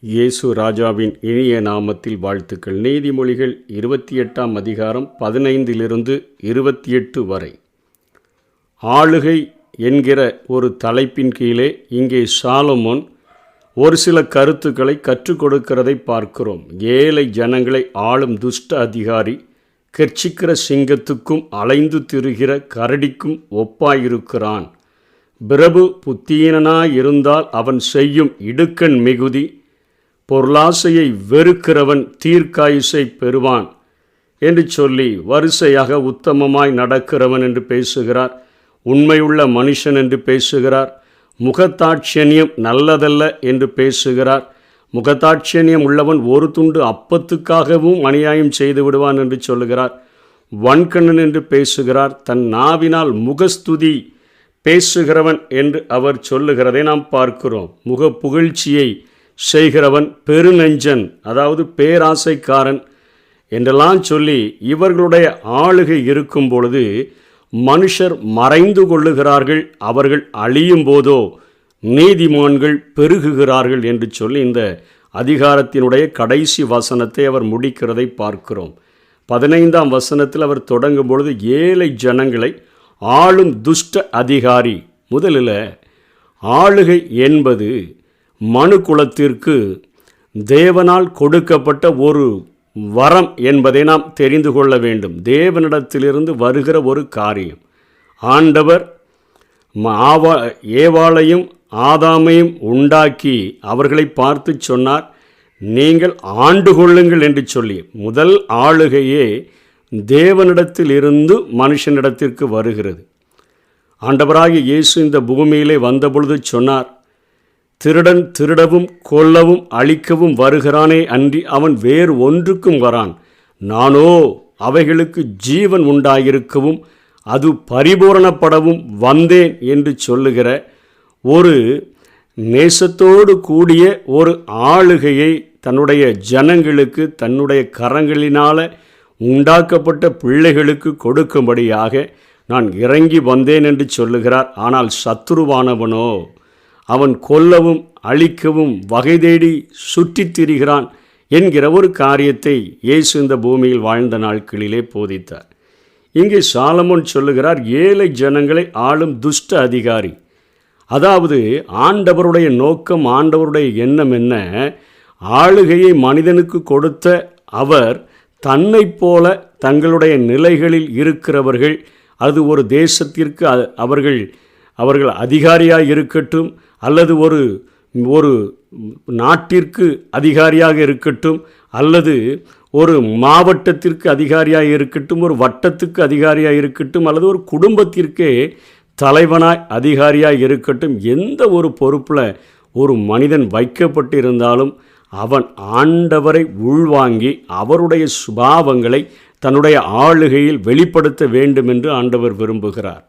இயேசு ராஜாவின் இனிய நாமத்தில் வாழ்த்துக்கள். நீதிமொழிகள் 28ஆம் அதிகாரம் 15 28 வரை. ஆளுகை என்கிற ஒரு தலைப்பின் கீழே இங்கே சாலமோன் ஒரு சில கருத்துக்களை கற்றுக் கொடுக்கிறதை பார்க்கிறோம். ஏழை ஜனங்களை ஆளும் துஷ்ட அதிகாரி கெர்ச்சிக்கிற சிங்கத்துக்கும் அலைந்து திரிகிற கரடிக்கும் ஒப்பாயிருக்கிறான். பிரபு புத்தீனனாயிருந்தால் அவன் செய்யும் இடுக்கண் மிகுதி, பொருளாசையை வெறுக்கிறவன் தீர்க்காயுசை பெறுவான் என்று சொல்லி வரிசையாக உத்தமமாய் நடக்கிறவன் என்று பேசுகிறார். உண்மையுள்ள மனுஷன் என்று பேசுகிறார். முகத்தாட்சணியம் நல்லதல்ல என்று பேசுகிறார். முகத்தாட்சணியம் உள்ளவன் ஒரு துண்டு அப்பத்துக்காகவும் அநியாயம் செய்து விடுவான் என்று சொல்லுகிறார். வன்கண்ணன் என்று பேசுகிறார். தன் நாவினால் முகஸ்துதி பேசுகிறவன் என்று அவர் சொல்லுகிறதை நாம் பார்க்கிறோம். முக புகழ்ச்சியை செய்கிறவன் பெருநெஞ்சன், அதாவது பேராசைக்காரன் என்றெல்லாம் சொல்லி இவர்களுடைய ஆளுகை இருக்கும் பொழுது மனுஷர் மறைந்து கொள்ளுகிறார்கள், அவர்கள் அழியும் போதோ நீதிமான்கள் பெருகுகிறார்கள் என்று சொல்லி இந்த அதிகாரத்தினுடைய கடைசி வசனத்தை அவர் முடிக்கிறதை பார்க்கிறோம். 15ஆம் வசனத்தில் அவர் தொடங்கும் பொழுது ஏழை ஜனங்களை ஆளும் துஷ்ட அதிகாரி. முதலில் ஆளுகை என்பது மனு குலத்திற்கு தேவனால் கொடுக்கப்பட்ட ஒரு வரம் என்பதை நாம் தெரிந்து கொள்ள வேண்டும். தேவனிடத்திலிருந்து வருகிற ஒரு காரியம். ஆண்டவர் ஏவாளையும் ஆதாமையும் உண்டாக்கி அவர்களை பார்த்து சொன்னார், நீங்கள் ஆண்டு கொள்ளுங்கள் என்று சொல்லி. முதல் ஆளுகையே தேவனிடத்திலிருந்து மனுஷனிடத்திற்கு வருகிறது. ஆண்டவராகிய இயேசு இந்த பூமியிலே வந்தபொழுது சொன்னார், திருடன் திருடவும் கொல்லவும் அழிக்கவும் வருகிறானே அன்றி அவன் வேறு ஒன்றுக்கும் வரான். நானோ அவைகளுக்கு ஜீவன் உண்டாயிருக்கவும் அது பரிபூரணப்படவும் வந்தேன் என்று சொல்லுகிற ஒரு நேசத்தோடு கூடிய ஒரு ஆளுகையை தன்னுடைய ஜனங்களுக்கு தன்னுடைய கரங்களினால் உண்டாக்கப்பட்ட பிள்ளைகளுக்கு கொடுக்கும்படியாக நான் இறங்கி வந்தேன் என்று சொல்லுகிறார். ஆனால் சத்துருவானவனோ அவன் கொல்லவும் அழிக்கவும் வகை தேடி சுற்றித் திரிகிறான் என்கிற ஒரு காரியத்தை இயேசு இந்த பூமியில் வாழ்ந்த நாட்களிலே போதித்தார். இங்கே சாலமோன் சொல்லுகிறார், ஏழை ஜனங்களை ஆளும் துஷ்ட அதிகாரி. அதாவது ஆண்டவருடைய நோக்கம், ஆண்டவருடைய எண்ணம் என்ன? ஆளுகையை மனிதனுக்கு கொடுத்த அவர் தன்னை போல தங்களுடைய நிலைகளில் இருக்கிறவர்கள், அது ஒரு தேசத்திற்கு அவர்கள் அதிகாரியாக இருக்கட்டும், அல்லது ஒரு நாட்டிற்கு அதிகாரியாக இருக்கட்டும், அல்லது ஒரு மாவட்டத்திற்கு அதிகாரியாக இருக்கட்டும், ஒரு வட்டத்துக்கு அதிகாரியாக இருக்கட்டும், அல்லது ஒரு குடும்பத்திற்கே தலைவனாய் அதிகாரியாக இருக்கட்டும், எந்த ஒரு பொறுப்பில் ஒரு மனிதன் வைக்கப்பட்டிருந்தாலும் அவன் ஆண்டவரை உள்வாங்கி அவருடைய சுபாவங்களை தன்னுடைய ஆளுகையில் வெளிப்படுத்த வேண்டும் என்று ஆண்டவர் விரும்புகிறார்.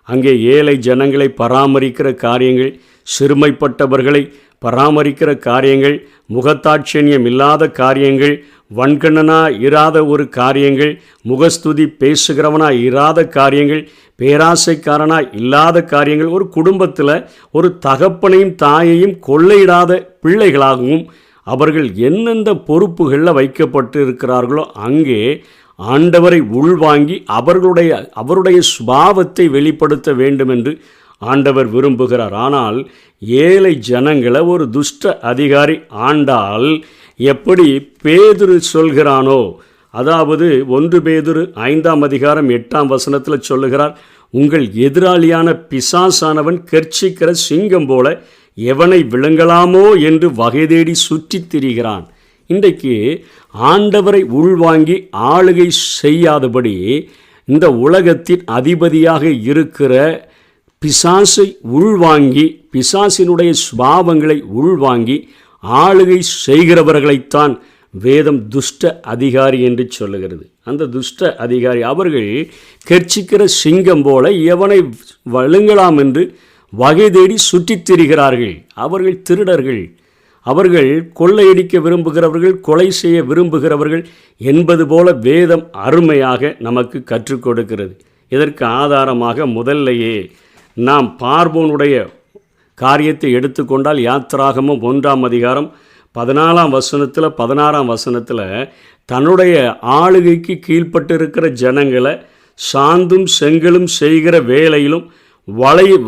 அங்கே ஏழை ஜனங்களை பராமரிக்கிற காரியங்கள், சிறுமைப்பட்டவர்களை பராமரிக்கிற காரியங்கள், முகத்தாட்சணியம் இல்லாத காரியங்கள், வன்கண்ணனாக இராத ஒரு காரியங்கள், முகஸ்துதி பேசுகிறவனாக இராத காரியங்கள், பேராசைக்காரனாக இல்லாத காரியங்கள், ஒரு குடும்பத்தில் ஒரு தகப்பனையும் தாயையும் கொள்ளையிடாத பிள்ளைகளாகவும் அவர்கள் எந்தெந்த பொறுப்புகளில் வைக்கப்பட்டு இருக்கிறார்களோ அங்கே ஆண்டவரை உள்வாங்கி அவருடைய சுபாவத்தை வெளிப்படுத்த வேண்டும் என்று ஆண்டவர் விரும்புகிறார். ஆனால் ஏழை ஜனங்களை ஒரு துஷ்ட அதிகாரி ஆண்டால் எப்படி பேதுரு சொல்கிறானோ, அதாவது 1 பேதுரு 5ஆம் அதிகாரம் 8ஆம் வசனத்தில் சொல்லுகிறார், உங்கள் எதிராளியான பிசாசானவன் கெர்ச்சிக்கிற சிங்கம் போல எவனை விழுங்கலாமோ என்று வகை தேடி சுற்றித் திரிகிறான். இன்றைக்கு ஆண்டவரை உள்வாங்கி ஆளுகை செய்யாதபடி இந்த உலகத்தின் அதிபதியாக இருக்கிற பிசாசை உள்வாங்கி, பிசாசினுடைய சுபாவங்களை உள்வாங்கி ஆளுகை செய்கிறவர்களைத்தான் வேதம் துஷ்ட அதிகாரி என்று சொல்லுகிறது. அந்த துஷ்ட அதிகாரி அவர்கள் கெர்ச்சிக்கிற சிங்கம் போல எவனை வழுங்கலாம் என்று வகை தேடி சுற்றித் திரிகிறார்கள். அவர்கள் திருடர்கள், அவர்கள் கொள்ளையடிக்க விரும்புகிறவர்கள், கொலை செய்ய விரும்புகிறவர்கள் என்பது போல வேதம் அருமையாக நமக்கு கற்றுக் கொடுக்கிறது. இதற்கு ஆதாரமாக முதல்லையே நாம் பார்வோனுடைய காரியத்தை எடுத்துக்கொண்டால் யாத்திராகமம் 1ஆம் அதிகாரம் 14ஆம் வசனத்தில் 16ஆம் வசனத்தில் தன்னுடைய ஆளுகைக்கு கீழ்ப்பட்டு இருக்கிற ஜனங்களை சாந்தும் செங்கலும் செய்கிற வேலையிலும்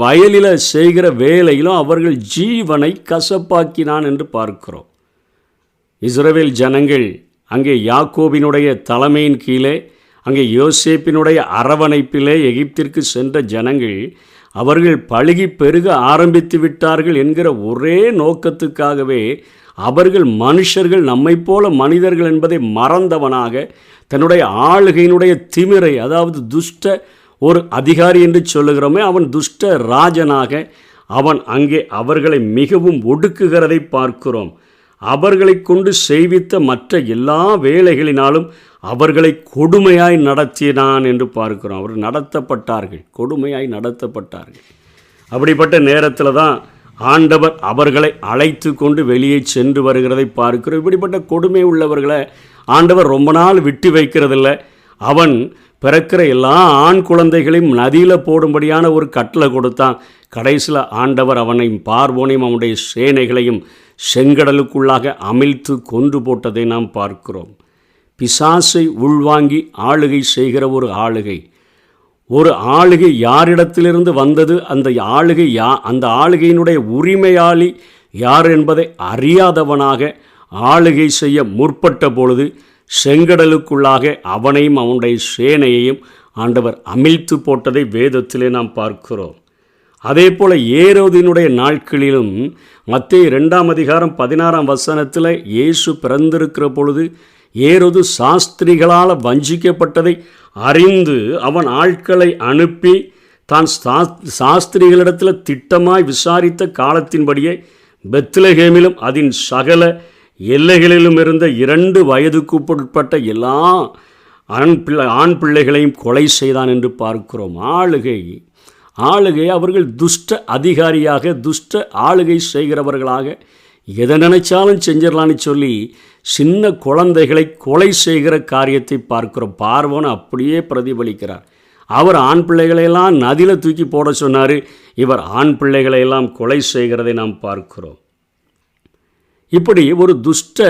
வயலில் செய்கிற வேலையிலும் அவர்கள் ஜீவனை கசப்பாக்கினான் என்று பார்க்கிறோம். இஸ்ரவேல் ஜனங்கள் அங்கே யாக்கோபினுடைய தலைமையின் கீழே, அங்கே யோசேப்பினுடைய அரவணைப்பிலே எகிப்திற்கு சென்ற ஜனங்கள் அவர்கள் பழுகி பெருக ஆரம்பித்து விட்டார்கள் என்கிற ஒரே நோக்கத்துக்காகவே அவர்கள் மனுஷர்கள் நம்மை போல மனிதர்கள் என்பதை மறந்தவனாக தன்னுடைய ஆளுகையினுடைய திமிரை, அதாவது துஷ்ட ஒரு அதிகாரி என்று சொல்லுகிறோமே, அவன் துஷ்ட ராஜனாக அவன் அங்கே அவர்களை மிகவும் ஒடுக்குகிறதை பார்க்கிறோம். அவர்களை கொண்டு செய்வித்த மற்ற எல்லா வேலைகளினாலும் அவர்களை கொடுமையாய் நடத்தினான் என்று பார்க்கிறோம். அவர்கள் நடத்தப்பட்டார்கள், கொடுமையாய் நடத்தப்பட்டார்கள். அப்படிப்பட்ட நேரத்தில் தான் ஆண்டவர் அவர்களை அழைத்து கொண்டு வெளியே சென்று வருகிறதை பார்க்கிறோம். இப்படிப்பட்ட கொடுமை உள்ளவர்களை ஆண்டவர் ரொம்ப நாள் விட்டு வைக்கிறதில்லை. அவன் பிறக்கிற எல்லா ஆண் குழந்தைகளையும் நதியில் போடும்படியான ஒரு கட்டளை கொடுத்தான். கடைசியில் ஆண்டவர் அவனையும் பார்வோனையும் அவனுடைய சேனைகளையும் செங்கடலுக்குள்ளாக அமிழ்த்து கொன்று போட்டதை நாம் பார்க்கிறோம். பிசாசை உள்வாங்கி ஆளுகை செய்கிற ஒரு ஆளுகை யாரிடத்திலிருந்து வந்தது, அந்த ஆளுகையினுடைய உரிமையாளி யார் என்பதை அறியாதவனாக ஆளுகை செய்ய முற்பட்ட பொழுது செங்கடலுக்குள்ளாக அவனையும் அவனுடைய சேனையையும் ஆண்டவர் அமிழ்த்து போட்டதை வேதத்திலே நாம் பார்க்கிறோம். அதே போல் ஏரோதினுடைய நாட்களிலும் மத்தேயு 2ஆம் அதிகாரம் 16ஆம் வசனத்தில் இயேசு பிறந்திருக்கிற பொழுது ஏரோது சாஸ்திரிகளால் வஞ்சிக்கப்பட்டதை அறிந்து அவன் ஆட்களை அனுப்பி தான் சாஸ்திரிகளிடத்தில் திட்டமாய் விசாரித்த காலத்தின்படியே பெத்லகேமிலும் அதன் சகல எல்லைகளிலும் இருந்த 2 வயதுக்குட்பட்ட எல்லா ஆண் பிள்ளைகளையும் கொலை செய்தான் என்று பார்க்கிறோம். ஆளுகை அவர்கள் துஷ்ட அதிகாரியாக, துஷ்ட ஆளுகை செய்கிறவர்களாக எதை நினைச்சாலும் செஞ்சிடலான்னு சொல்லி சின்ன குழந்தைகளை கொலை செய்கிற காரியத்தை பார்க்கிறோம். பார்வோன் அப்படியே பிரதிபலிக்கிறார். அவர் ஆண் பிள்ளைகளையெல்லாம் நதியில் தூக்கி போட சொன்னார், இவர் ஆண் பிள்ளைகளையெல்லாம் கொலை செய்கிறதை நாம் பார்க்கிறோம். இப்படி ஒரு துஷ்ட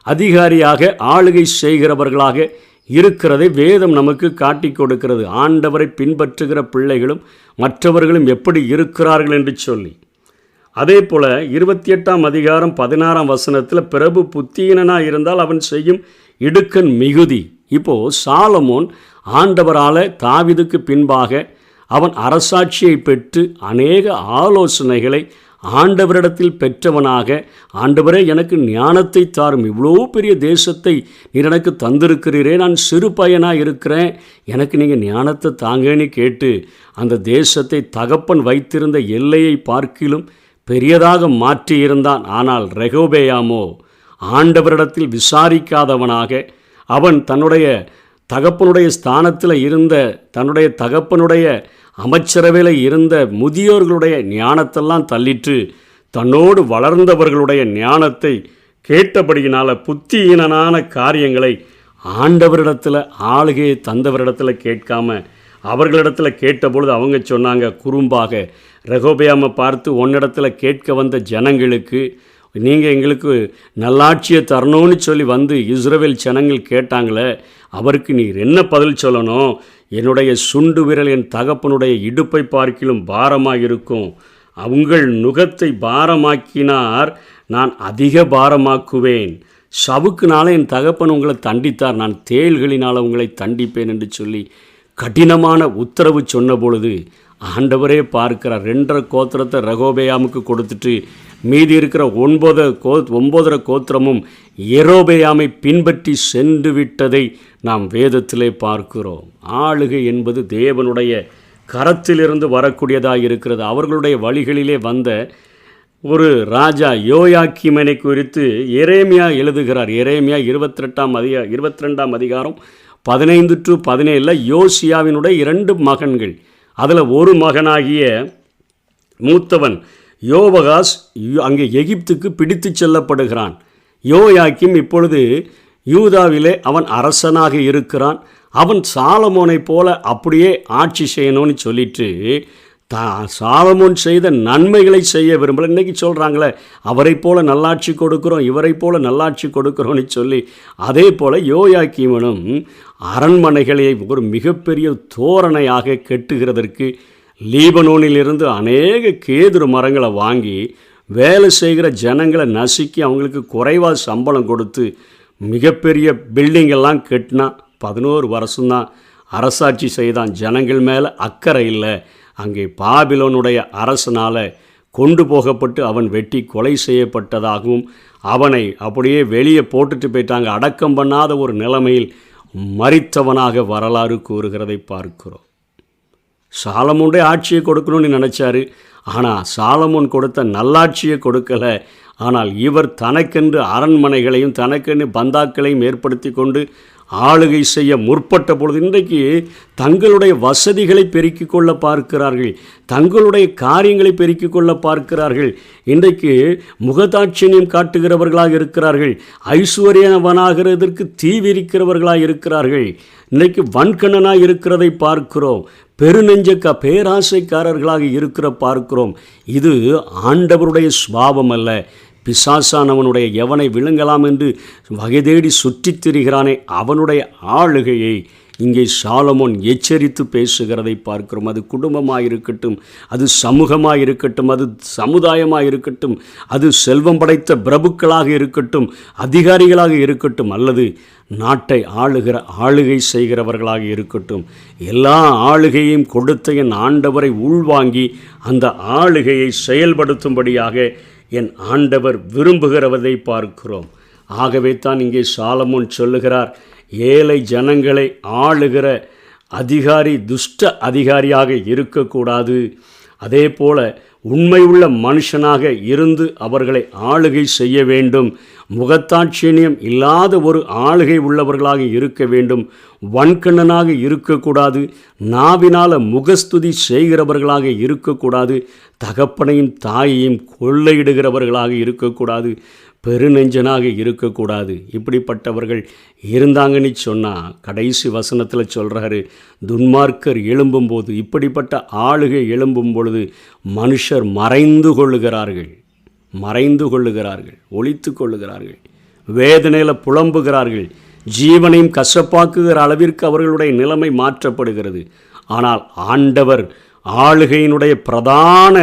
அதிகாரியாக ஆளுகை செய்கிறவர்களாக இருக்கிறதை வேதம் நமக்கு காட்டி கொடுக்கிறது. ஆண்டவரை பின்பற்றுகிற பிள்ளைகளும் மற்றவர்களும் எப்படி இருக்கிறார்கள் என்று சொல்லி. அதே போல் 28ஆம் அதிகாரம் 16ஆம் வசனத்தில் பிரபு புத்தீனனாக இருந்தால் அவன் செய்யும் இடுக்கண் மிகுதி. இப்போது சாலமோன் ஆண்டவரால் தாவீதுக்கு பின்பாக அவன் அரசாட்சியை பெற்று அநேக ஆலோசனைகளை ஆண்டவரிடத்தில் பெற்றவனாக, ஆண்டவரே எனக்கு ஞானத்தை தாரும், இவ்வளோ பெரிய தேசத்தை நீர் எனக்கு தந்திருக்கிறீரே, நான் சிறு பையனாக இருக்கிறேன், எனக்கு நீங்கள் ஞானத்தை தாங்கன்னு கேட்டு அந்த தேசத்தை தகப்பன் வைத்திருந்த எல்லையை பார்க்கிலும் பெரியதாக மாற்றியிருந்தான். ஆனால் ரெகோபெயாமோ ஆண்டவரிடத்தில் விசாரிக்காதவனாக அவன் தன்னுடைய தகப்பனுடைய ஸ்தானத்தில் இருந்த, தன்னுடைய தகப்பனுடைய அமைச்சரவையில் இருந்த முதியோர்களுடைய ஞானத்தெல்லாம் தள்ளிட்டு தன்னோடு வளர்ந்தவர்களுடைய ஞானத்தை கேட்டபடியினால் புத்தியீனனான காரியங்களை ஆண்டவரிடத்தில், ஆளுகையை தந்தவரிடத்தில் கேட்காம அவர்களிடத்தில் கேட்டபொழுது அவங்க சொன்னாங்க குறும்பாக, ரெகோபெயாமை பார்த்து உன்னிடத்தில் கேட்க வந்த ஜனங்களுக்கு நீங்கள் எங்களுக்கு நல்லாட்சியை தரணும்னு சொல்லி வந்து இஸ்ரவேல் ஜனங்கள் கேட்டாங்களே, அவருக்கு நீர் என்ன பதில் சொல்லணும்? என்னுடைய சுண்டு விரல் என் தகப்பனுடைய இடுப்பை பார்க்கிலும் பாரமாக இருக்கும், உங்கள் நுகத்தை பாரமாக்கினார், நான் அதிக பாரமாக்குவேன். சவுக்குனால என் தகப்பன் உங்களை தண்டித்தார், நான் தேள்களினால் உங்களை தண்டிப்பேன் என்று சொல்லி கடினமான உத்தரவு சொன்ன பொழுது ஆண்டவரே பார்க்கிறார். 2.5 கோத்திரத்தை ரெகோபெயாமுக்கு கொடுத்துட்டு மீதி இருக்கிற 9 கோத்திரமும் யெரொபெயாமை பின்பற்றி சென்று விட்டதை நாம் வேதத்திலே பார்க்கிறோம். ஆளுகை என்பது தேவனுடைய கரத்திலிருந்து வரக்கூடியதாக இருக்கிறது. அவர்களுடைய வழிகளிலே வந்த ஒரு ராஜா யோயாக்கீமனை குறித்து எரேமியா எழுதுகிறார். எரேமியா 22ஆம் அதிகாரம் 15-17 யோசியாவினுடைய 2 மகன்கள், அதில் ஒரு மகனாகிய மூத்தவன் யோவகாஸ் அங்கே எகிப்துக்கு பிடித்து செல்லப்படுகிறான். யோயாக்கீம் இப்பொழுது யூதாவிலே அவன் அரசனாக இருக்கிறான். அவன் சாலமோனை போல அப்படியே ஆட்சி செய்யணும்னு சொல்லிட்டு சாலமோன் செய்த நன்மைகளை செய்ய விரும்பல. இன்றைக்கி சொல்கிறாங்களே, அவரை போல நல்லாட்சி கொடுக்குறோம், இவரை போல நல்லாட்சி கொடுக்குறோன்னு சொல்லி. அதே போல் யோயாக்கீமனும் அரண்மனைகளை ஒரு மிகப்பெரிய தோரணையாக கெட்டுகிறதற்கு லீபனோனிலிருந்து அநேக கேதுரு மரங்களை வாங்கி வேலை செய்கிற ஜனங்களை நசுக்கி அவங்களுக்கு குறைவாக சம்பளம் கொடுத்து மிகப்பெரிய பில்டிங்கெல்லாம் கெட்டினா. 11 வருஷம்தான் அரசாட்சி செய்தான். ஜனங்கள் மேலே அக்கறை இல்லை. அங்கே பாபிலோனுடைய அரசனால் கொண்டு போகப்பட்டு அவன் வெட்டி கொலை செய்யப்பட்டதாகவும் அவனை அப்படியே வெளியே போட்டுட்டு போயிட்டாங்க. அடக்கம் பண்ணாத ஒரு நிலைமையில் மரித்தவனாக வரலாறு கூறுகிறதை பார்க்கிறோம். சாலமோனுடைய ஆட்சியை கொடுக்கணும்னு நினச்சாரு. ஆனால் சாலமோன் கொடுத்த நல்லாட்சியை கொடுக்கலை. ஆனால் இவர் தனக்கென்று அரண்மனைகளையும் தனக்கென்று பந்தாக்களையும் ஏற்படுத்தி கொண்டு ஆளுகை செய்ய முற்பட்ட பொழுது இன்றைக்கு தங்களுடைய வசதிகளை பெருக்கிக் கொள்ள பார்க்கிறார்கள், தங்களுடைய காரியங்களை பெருக்கிக் கொள்ள பார்க்கிறார்கள். இன்றைக்கு முகதாட்சியம் காட்டுகிறவர்களாக இருக்கிறார்கள், ஐஸ்வர்யவனாகிறதற்கு தீவிரிக்கிறவர்களாக இருக்கிறார்கள். இன்றைக்கு வன்கண்ணனாக இருக்கிறதை பார்க்கிறோம், பெருநெஞ்ச பேராசைக்காரர்களாக இருக்கிற பார்க்கிறோம். இது ஆண்டவருடைய சுபாவம் அல்ல. பிசாசானவனுடைய எவனை விழுங்கலாம் என்று வகை தேடி சுற்றித் திரிகிறானே அவனுடைய ஆளுகையை இங்கே சாலமோன் எச்சரித்து பேசுகிறதை பார்க்கிறோம். அது குடும்பமாக இருக்கட்டும், அது சமூகமாக இருக்கட்டும், அது சமுதாயமாக இருக்கட்டும், அது செல்வம் படைத்த பிரபுக்களாக இருக்கட்டும், அதிகாரிகளாக இருக்கட்டும், அல்லது நாட்டை ஆளுகை செய்கிறவர்களாக இருக்கட்டும், எல்லா ஆளுகையும் கொடுத்த என் ஆண்டவரை உள்வாங்கி அந்த ஆளுகையை செயல்படுத்தும்படியாக என் ஆண்டவர் விரும்புகிறவதை பார்க்கிறோம். ஆகவே தான் இங்கே சாலமோன் சொல்லுகிறார், ஏழை ஜனங்களை ஆளுகிற அதிகாரி துஷ்ட அதிகாரியாக இருக்கக்கூடாது. அதே போல உண்மை உள்ள மனுஷனாக இருந்து அவர்களை ஆளுகை செய்ய வேண்டும். முகத்தாட்சியம் இல்லாத ஒரு ஆளுகை உள்ளவர்களாக இருக்க வேண்டும். வன்கண்ணனாக இருக்கக்கூடாது. நாவினால் முகஸ்துதி செய்கிறவர்களாக இருக்கக்கூடாது. தகப்பனையும் தாயையும் கொள்ளையிடுகிறவர்களாக இருக்கக்கூடாது. பெருநெஞ்சனாக இருக்கக்கூடாது. இப்படிப்பட்டவர்கள் இருந்தாங்கன்னு சொன்னால் கடைசி வசனத்தில் சொல்கிறாரு, துன்மார்க்கர் எழும்பும்போது, இப்படிப்பட்ட ஆளுகை எழும்பும் பொழுது மனுஷர் மறைந்து கொள்ளுகிறார்கள், ஒளித்து கொள்ளுகிறார்கள், வேதனையில் புலம்புகிறார்கள், ஜீவனையும் கசப்பாக்குகிற அளவிற்கு அவர்களுடைய நிலைமை மாற்றப்படுகிறது. ஆனால் ஆண்டவர் ஆளுகையினுடைய பிரதான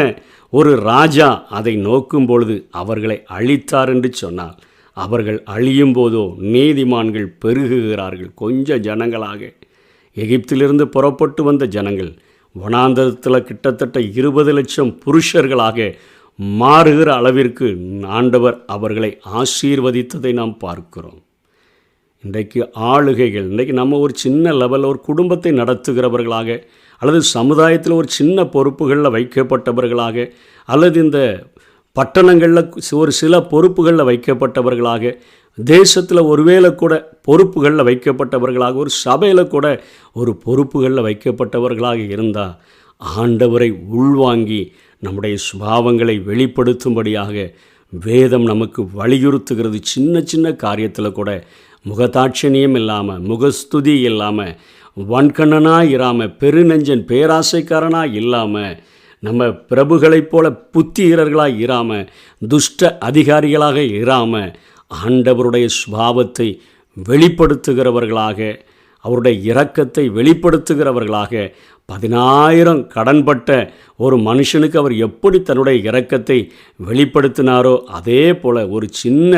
ஒரு ராஜா அதை நோக்கும் பொழுது அவர்களை அழித்தார் என்று சொன்னால், அவர்கள் அழியும் போதோ நீதிமான்கள் பெருகுகிறார்கள். கொஞ்சம் ஜனங்களாக எகிப்திலிருந்து புறப்பட்டு வந்த ஜனங்கள் வனாந்தரத்தில் கிட்டத்தட்ட 20 லட்சம் புருஷர்களாக மாறுகிற அளவிற்கு ஆண்டவர் அவர்களை ஆசீர்வதித்ததை நாம் பார்க்கிறோம். இன்றைக்கு ஆளுகைகள், இன்றைக்கு நம்ம ஒரு சின்ன லெவலில் ஒரு குடும்பத்தை நடத்துகிறவர்களாக, அல்லது சமுதாயத்தில் ஒரு சின்ன பொறுப்புகளில் வைக்கப்பட்டவர்களாக, அல்லது இந்த பட்டணங்களில் ஒரு சில பொறுப்புகளில் வைக்கப்பட்டவர்களாக, தேசத்தில் ஒருவேளை கூட பொறுப்புகளில் வைக்கப்பட்டவர்களாக, ஒரு சபையில் கூட ஒரு பொறுப்புகளில் வைக்கப்பட்டவர்களாக இருந்தால் ஆண்டவரை உள்வாங்கி நம்முடைய சுபாவங்களை வெளிப்படுத்தும்படியாக வேதம் நமக்கு வலியுறுத்துகிறது. சின்ன சின்ன காரியத்தில் கூட முகதாட்சணியம் இல்லாமல், முகஸ்துதி இல்லாமல், வன்கண்ணனாக இராமல், பெருநெஞ்சன் பேராசைக்காரனாக இல்லாமல், நம்ம பிரபுகளைப் போல புத்திகரர்களாக இராமல், துஷ்ட அதிகாரிகளாக இராமல், ஆண்டவருடைய சுபாவத்தை வெளிப்படுத்துகிறவர்களாக, அவருடைய இரக்கத்தை வெளிப்படுத்துகிறவர்களாக, 10,000 கடன்பட்ட ஒரு மனுஷனுக்கு அவர் எப்படி தன்னுடைய இரக்கத்தை வெளிப்படுத்தினாரோ அதே போல் ஒரு சின்ன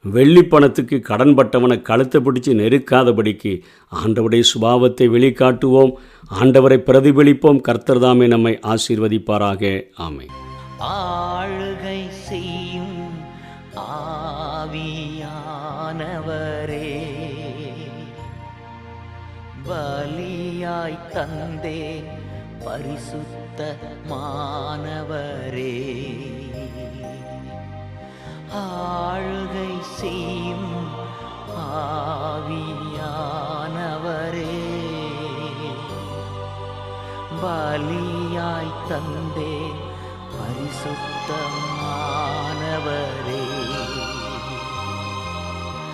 வெள்ளி பணத்துக்கு கடன்பட்டவனை கழுத்தை பிடிச்சி நெருக்காதபடிக்கு ஆண்டவருடைய சுபாவத்தை வெளிக்காட்டுவோம், ஆண்டவரை பிரதிபலிப்போம். கர்த்தர் தாமே நம்மை ஆசீர்வதிப்பாராக. ஆமென். ஆளுகை செய்யும் ஆவியானவரே, பலியாய் தந்தே பரிசுத்த மானவரே, ஆளுகை செய்யும் ஆவியானவரே, பலியாய் தந்தே பரிசுத்த மானவரே.